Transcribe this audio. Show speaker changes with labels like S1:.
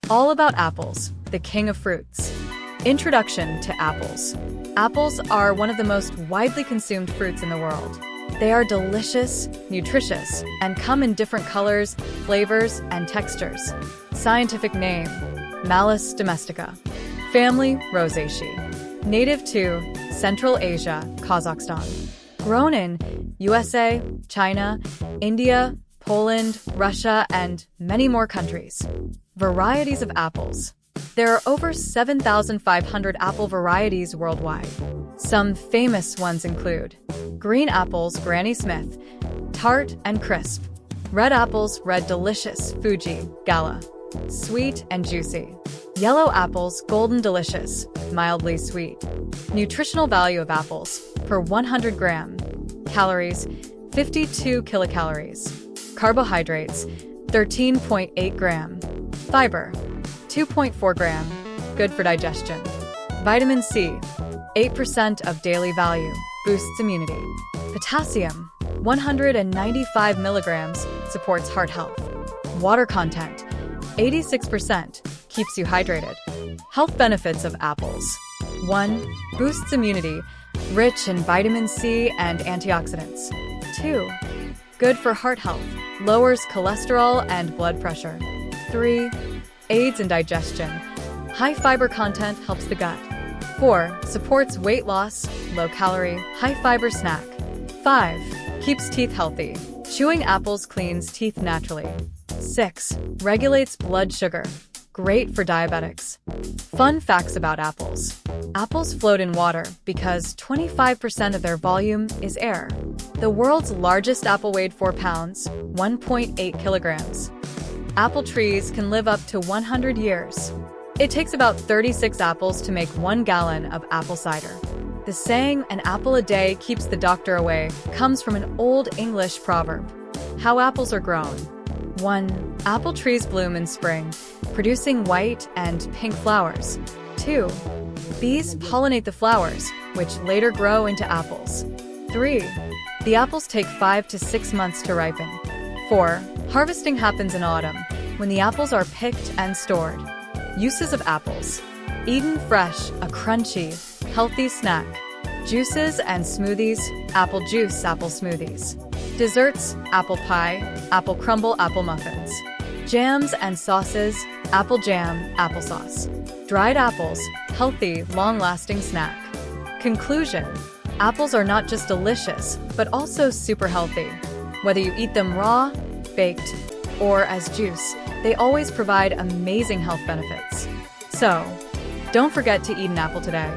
S1: All about apples, the king of fruits. Introduction to apples. Apples are one of the most widely consumed fruits in the world. They are delicious, nutritious, and come in different colors, flavors, and textures. Scientific name: Malus domestica. Family: Rosaceae. Native to Central Asia, Kazakhstan. Grown in USA, China, India, Poland, Russia, and many more countries. Varieties of apples. There are over 7,500 apple varieties worldwide. Some famous ones include green apples, Granny Smith, tart and crisp. Red apples, Red Delicious, Fuji, Gala, sweet and juicy. Yellow apples, Golden Delicious, mildly sweet. Nutritional value of apples per 100 gram. Calories, 52 kilocalories. Carbohydrates, 13.8 gram. Fiber, 2.4 gram, good for digestion. Vitamin C, 8% of daily value, boosts immunity. Potassium, 195 milligrams, supports heart health. Water content, 86%, keeps you hydrated. Health benefits of apples. 1. Boosts immunity, rich in vitamin C and antioxidants. 2. Good for heart health, lowers cholesterol and blood pressure. 3. Aids in digestion. High fiber content helps the gut. 4. Supports weight loss, low-calorie, high-fiber snack. 5. Keeps teeth healthy. Chewing apples cleans teeth naturally. 6. Regulates blood sugar. Great for diabetics. Fun facts about apples. Apples float in water because 25% of their volume is air. The world's largest apple weighed 4 pounds, 1.8 kilograms. Apple trees can live up to 100 years. It takes about 36 apples to make 1 gallon of apple cider. The saying, "an apple a day keeps the doctor away," comes from an Old English proverb. How apples are grown. 1. Apple trees bloom in spring, producing white and pink flowers. 2. Bees pollinate the flowers, which later grow into apples. 3. The apples take 5 to 6 months to ripen. 4. Harvesting happens in autumn, when the apples are picked and stored. Uses of apples. Eaten fresh, a crunchy, healthy snack. Juices and smoothies, apple juice, apple smoothies. Desserts, apple pie, apple crumble, apple muffins. Jams and sauces, apple jam, applesauce. Dried apples, healthy, long-lasting snack. Conclusion: apples are not just delicious, but also super healthy. Whether you eat them raw, baked, or as juice, they always provide amazing health benefits. So, don't forget to eat an apple today.